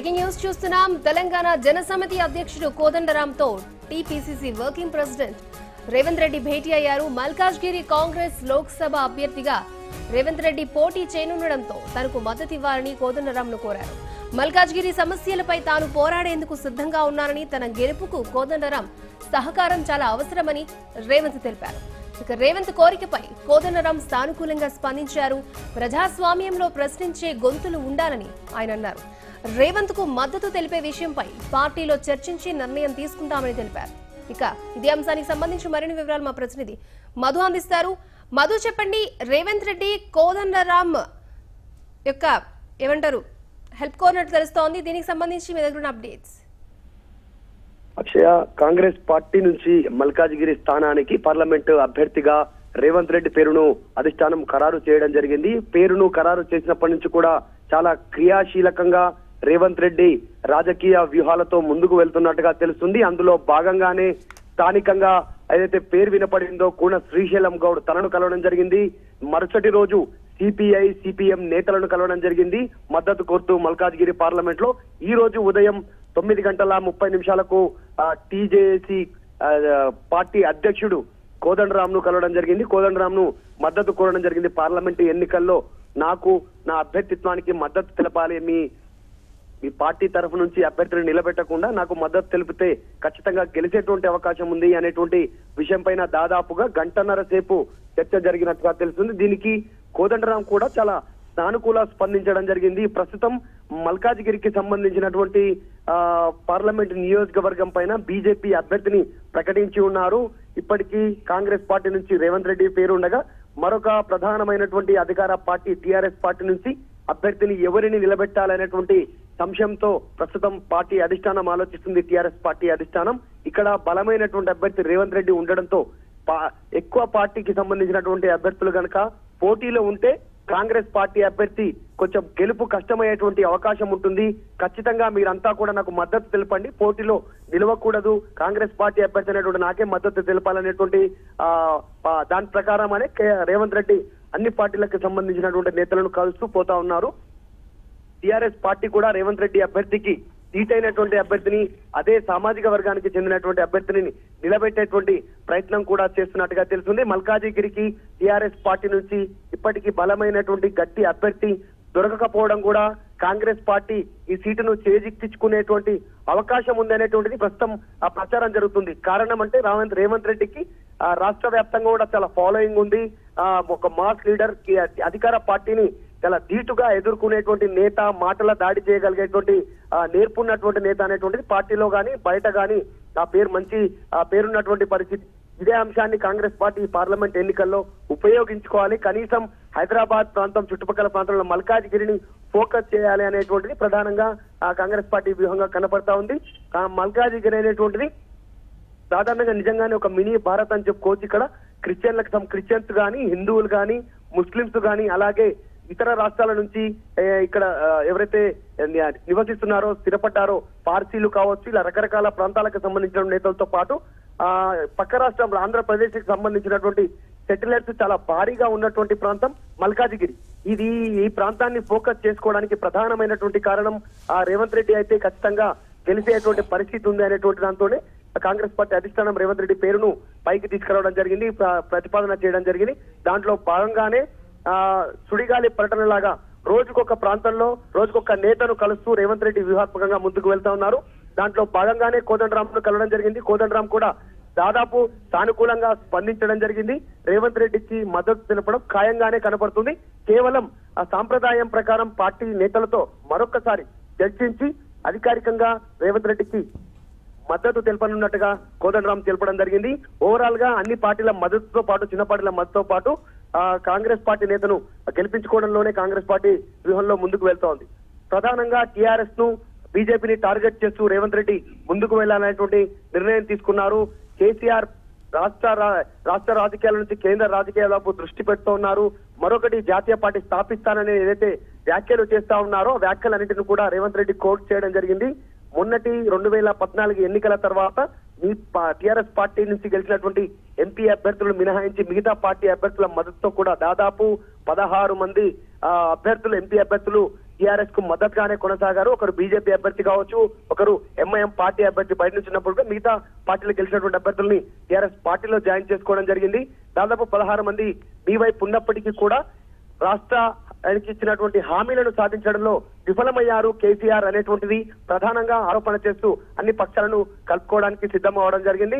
Breaking news చూస్తున్నాం. తెలంగాణ జనసమితి అధ్యక్షుడు కోదండరాంతో TPCC working president Revanth Reddy భేటీ అయ్యారు. మల్కాజ్గిరి కాంగ్రెస్ లోక్సభ అభ్యర్థిగా రేవంత్ రెడ్డి పోటీ చేయనుండడంతో తనకు మద్దతు ఇవ్వాలని కోదండరాంను కోరారు. మల్కాజ్గిరి సమస్యలపై తాను పోరాడేందుకు సిద్ధంగా ఉన్నానని, తన గెలుపుకు కోదండరాం సహకారం చాలా అవసరమని రేవంత్ తెలిపారు. ఇక రేవంత్ కోరికపై కోదండరాం సానుకూలంగా స్పందించారు. ప్రజాస్వామ్యంలో ప్రశ్నించే గొంతులు ఉండాలని ఆయన అన్నారు. రేవంత్ కు మద్దతు తెలిపే విషయంపై పార్టీలో చర్చించి నిర్ణయం తీసుకుంటామని తెలిపారు. ఇక ఇదే అంశానికి సంబంధించి మరిన్ని వివరాలు మా ప్రతినిధి మధు అందిస్తారు. మధు, చెప్పండి, రేవంత్ రెడ్డి కోదండరాం యొక్క ఏమంటారు హెల్ప్ కోరినట్టు తెలుస్తోంది. దీనికి సంబంధించి మీ దగ్గర అప్డేట్స్. అక్షయ, కాంగ్రెస్ పార్టీ నుంచి మల్కాజ్గిరి స్థానానికి పార్లమెంటు అభ్యర్థిగా రేవంత్ రెడ్డి పేరును అధిష్టానం ఖరారు చేయడం జరిగింది. పేరును ఖరారు చేసినప్పటి నుంచి కూడా చాలా క్రియాశీలకంగా రేవంత్ రెడ్డి రాజకీయ వ్యూహాలతో ముందుకు వెళ్తున్నట్టుగా తెలుస్తుంది. అందులో భాగంగానే స్థానికంగా ఏదైతే పేరు వినపడిందో కూన శ్రీశైలం గౌడ్ తనను కలవడం జరిగింది. మరుసటి రోజు సిపిఐ సిపిఎం నేతలను కలవడం జరిగింది మద్దతు కోరుతూ మల్కాజ్గిరి పార్లమెంట్ లో. ఈ రోజు ఉదయం 9:30 టీజేఏసీ పార్టీ అధ్యక్షుడు కోదండరాంను కలవడం జరిగింది. కోదండరాంను మద్దతు కోరడం జరిగింది. పార్లమెంటు ఎన్నికల్లో నాకు నా అభ్యర్థిత్వానికి మద్దతు తెలపాలి, మీ పార్టీ తరఫు నుంచి అభ్యర్థిని నిలబెట్టకుండా నాకు మద్దతు తెలిపితే ఖచ్చితంగా గెలిచేటువంటి అవకాశం ఉంది అనేటువంటి విషయం పైన దాదాపుగా గంటన్నర సేపు చర్చ జరిగినట్టుగా తెలుస్తుంది. దీనికి కోదండరాం కూడా చాలా సానుకూల స్పందించడం జరిగింది. ప్రస్తుతం మల్కాజ్గిరికి సంబంధించినటువంటి పార్లమెంట్ నియోజకవర్గం పైన బీజేపీ అభ్యర్థిని ప్రకటించి ఉన్నారు. ఇప్పటికీ కాంగ్రెస్ పార్టీ నుంచి రేవంత్ రెడ్డి పేరు ఉండగా మరొక ప్రధానమైనటువంటి అధికార పార్టీ టీఆర్ఎస్ పార్టీ నుంచి అభ్యర్థిని ఎవరిని నిలబెట్టాలనేటువంటి సంశయంతో ప్రస్తుతం పార్టీ అధిష్టానం ఆలోచిస్తుంది. టీఆర్ఎస్ పార్టీ అధిష్టానం ఇక్కడ బలమైనటువంటి అభ్యర్థి రేవంత్ రెడ్డి ఉండడంతో ఎక్కువ పార్టీకి సంబంధించినటువంటి అభ్యర్థులు కనుక పోటీలో ఉంటే కాంగ్రెస్ పార్టీ అభ్యర్థి కొంచెం గెలుపు కష్టమయ్యేటువంటి అవకాశం ఉంటుంది. ఖచ్చితంగా మీరంతా కూడా నాకు మద్దతు తెలపండి, పోటీలో నిలవకూడదు, కాంగ్రెస్ పార్టీ అభ్యర్థి అనేటువంటి నాకే మద్దతు తెలపాలనేటువంటి దాని ప్రకారం రేవంత్ రెడ్డి అన్ని పార్టీలకు సంబంధించినటువంటి నేతలను కలుస్తూ పోతా ఉన్నారు. టీఆర్ఎస్ పార్టీ కూడా రేవంత్ రెడ్డి అభ్యర్థికి సీటైనటువంటి అభ్యర్థిని, అదే సామాజిక వర్గానికి చెందినటువంటి అభ్యర్థిని నిలబెట్టేటువంటి ప్రయత్నం కూడా చేస్తున్నట్టుగా తెలుస్తుంది. మల్కాజిగిరికి టీఆర్ఎస్ పార్టీ నుంచి ఇప్పటికీ బలమైనటువంటి గట్టి అభ్యర్థి దొరకకపోవడం కూడా కాంగ్రెస్ పార్టీ ఈ సీటును చేజిక్కించుకునేటువంటి అవకాశం ఉందనేటువంటిది ప్రస్తుతం ఆ ప్రచారం జరుగుతుంది. కారణం అంటే రేవంత్ రెడ్డికి రాష్ట్ర వ్యాప్తంగా కూడా చాలా ఫాలోయింగ్ ఉంది. ఒక మాస్ లీడర్, అధికార పార్టీని చాలా ధీటుగా ఎదుర్కొనేటువంటి నేత, మాటల దాడి చేయగలిగేటువంటి నేర్పున్నటువంటి నేత అనేటువంటిది పార్టీలో గాని బయట గాని ఆ పేరు మంచి పేరున్నటువంటి పరిస్థితి. ఇదే అంశాన్ని కాంగ్రెస్ పార్టీ పార్లమెంట్ ఎన్నికల్లో ఉపయోగించుకోవాలి. కనీసం హైదరాబాద్ ప్రాంతం చుట్టుపక్కల ప్రాంతంలో మల్కాజ్గిరిని ఫోకస్ చేయాలి అనేటువంటిది ప్రధానంగా కాంగ్రెస్ పార్టీ వ్యూహంగా కనపడతా ఉంది. మల్కాజ్గిరి అనేటువంటిది సాధారణంగా నిజంగానే ఒక మినీ భారత్ అని చెప్పుకోవచ్చు. ఇక్కడ క్రిస్టియన్స్ గాని, హిందువులు గాని, ముస్లింస్ గాని, అలాగే ఇతర రాష్ట్రాల నుంచి ఇక్కడ ఎవరైతే నివసిస్తున్నారో, స్థిరపడ్డారో, పార్సీలు కావచ్చు, ఇలా రకరకాల ప్రాంతాలకు సంబంధించిన నేతలతో పాటు పక్క రాష్ట్రం ఆంధ్రప్రదేశ్ కి సంబంధించినటువంటి సెటిలర్స్ చాలా భారీగా ఉన్నటువంటి ప్రాంతం మల్కాజిగిరి. ఈ ప్రాంతాన్ని ఫోకస్ చేసుకోవడానికి ప్రధానమైనటువంటి కారణం రేవంత్ రెడ్డి అయితే ఖచ్చితంగా గెలిచేటువంటి పరిస్థితి ఉంది అనేటువంటి దాంతోనే కాంగ్రెస్ పార్టీ అధిష్టానం రేవంత్ రెడ్డి పేరును పైకి తీసుకురావడం జరిగింది, ప్రతిపాదన చేయడం జరిగింది. దాంట్లో భాగంగానే సుడిగాలి పర్యటన లాగా రోజుకొక ప్రాంతంలో రోజుకొక నేతను కలుస్తూ రేవంత్ రెడ్డి వ్యూహాత్మకంగా ముందుకు వెళ్తా ఉన్నారు. దాంట్లో భాగంగానే కోదండరాంను కలవడం జరిగింది. కోదండరాం కూడా దాదాపు సానుకూలంగా స్పందించడం జరిగింది. రేవంత్ రెడ్డికి మద్దతు తెలపడం ఖాయంగానే కనపడుతుంది. కేవలం ఆ సాంప్రదాయం ప్రకారం పార్టీ నేతలతో మరొకసారి చర్చించి అధికారికంగా రేవంత్ రెడ్డికి మద్దతు తెలపనున్నట్టుగా కోదండరాం తెలపడం జరిగింది. ఓవరాల్ గా అన్ని పార్టీల మద్దతుతో పాటు, చిన్న పార్టీల మద్దతుతో పాటు కాంగ్రెస్ పార్టీ నేతను గెలిపించుకోవడంలోనే కాంగ్రెస్ పార్టీ వ్యూహంలో ముందుకు వెళ్తా ఉంది. ప్రధానంగా టీఆర్ఎస్ ను, బీజేపీని టార్గెట్ చేస్తూ రేవంత్ రెడ్డి ముందుకు వెళ్లాలనేటువంటి నిర్ణయం తీసుకున్నారు. కేసీఆర్ రాష్ట్ర రాజకీయాల నుంచి కేంద్ర రాజకీయాలకు దృష్టి పెడుతూ ఉన్నారు. మరొకటి జాతీయ పార్టీ స్థాపిస్తానని ఏదైతే వ్యాఖ్యలు చేస్తా ఉన్నారో వ్యాఖ్యలన్నింటినీ కూడా రేవంత్ రెడ్డి కోట్ చేయడం జరిగింది. మొన్నటి 2014 ఎన్నికల తర్వాత మీ టీఆర్ఎస్ పార్టీ నుంచి గెలిచినటువంటి ఎంపీ అభ్యర్థులు మినహాయించి మిగతా పార్టీ అభ్యర్థుల మద్దతుతో కూడా దాదాపు 16 మంది అభ్యర్థులు, ఎంపీ అభ్యర్థులు టీఆర్ఎస్ కు మద్దతుగానే కొనసాగారు. ఒకరు బీజేపీ అభ్యర్థి కావచ్చు, ఒకరు ఎంఐఎం పార్టీ అభ్యర్థి బయట నుంచి ఉన్నప్పుడు మిగతా పార్టీలు గెలిచినటువంటి అభ్యర్థుల్ని టీఆర్ఎస్ పార్టీలో జాయిన్ చేసుకోవడం జరిగింది. దాదాపు 16 మంది మీ వైపు ఉన్నప్పటికీ కూడా రాష్ట్రానికి ఇచ్చినటువంటి హామీలను సాధించడంలో విఫలమయ్యారు కేసీఆర్ అనేటువంటిది ప్రధానంగా ఆరోపణ చేస్తూ అన్ని పక్షాలను కలుపుకోవడానికి సిద్ధం అవడం జరిగింది.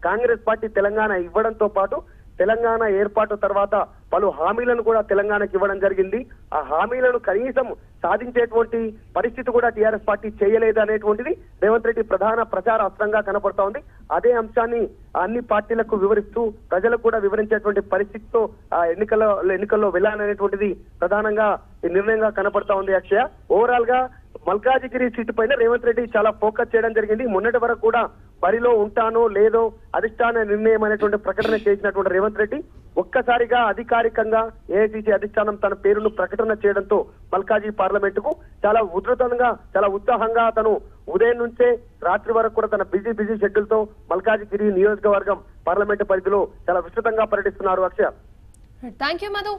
కాంగ్రెస్ పార్టీ తెలంగాణ ఇవ్వడంతో పాటు తెలంగాణ ఏర్పాటు తర్వాత పలు హామీలను కూడా తెలంగాణకు ఇవ్వడం జరిగింది. ఆ హామీలను కనీసం సాధించేటువంటి పరిస్థితి కూడా టీఆర్ఎస్ పార్టీ చేయలేదు అనేటువంటిది రేవంత్ రెడ్డి ప్రధాన ప్రచార అస్త్రంగా కనపడతా ఉంది. అదే అంశాన్ని అన్ని పార్టీలకు వివరిస్తూ ప్రజలకు కూడా వివరించేటువంటి పరిస్థితితో ఆ ఎన్నికల్లో వెళ్ళాలనేటువంటిది ప్రధానంగా ఈ నిర్ణయంగా కనపడతా ఉంది. అక్షయ, ఓవరాల్ గా మల్కాజిగిరి సీటు పైన రేవంత్ రెడ్డి చాలా ఫోకస్ చేయడం జరిగింది. మొన్నటి వరకు కూడా బరిలో ఉంటానో లేదో అధిష్టాన నిర్ణయం అనేటువంటి ప్రకటన చేసినటువంటి రేవంత్ రెడ్డి ఒక్కసారిగా అధికారికంగా ఏఐసీసీ అధిష్టానం తన పేరును ప్రకటన చేయడంతో మల్కాజీ పార్లమెంటుకు చాలా ఉధృతంగా చాలా ఉత్సాహంగా తను ఉదయం నుంచే రాత్రి వరకు కూడా తన బిజీ షెడ్యూల్ తో మల్కాజిగిరి నియోజకవర్గం పార్లమెంటు పరిధిలో చాలా విస్తృతంగా పర్యటిస్తున్నారు. అక్షయ, థ్యాంక్ యూ మధు.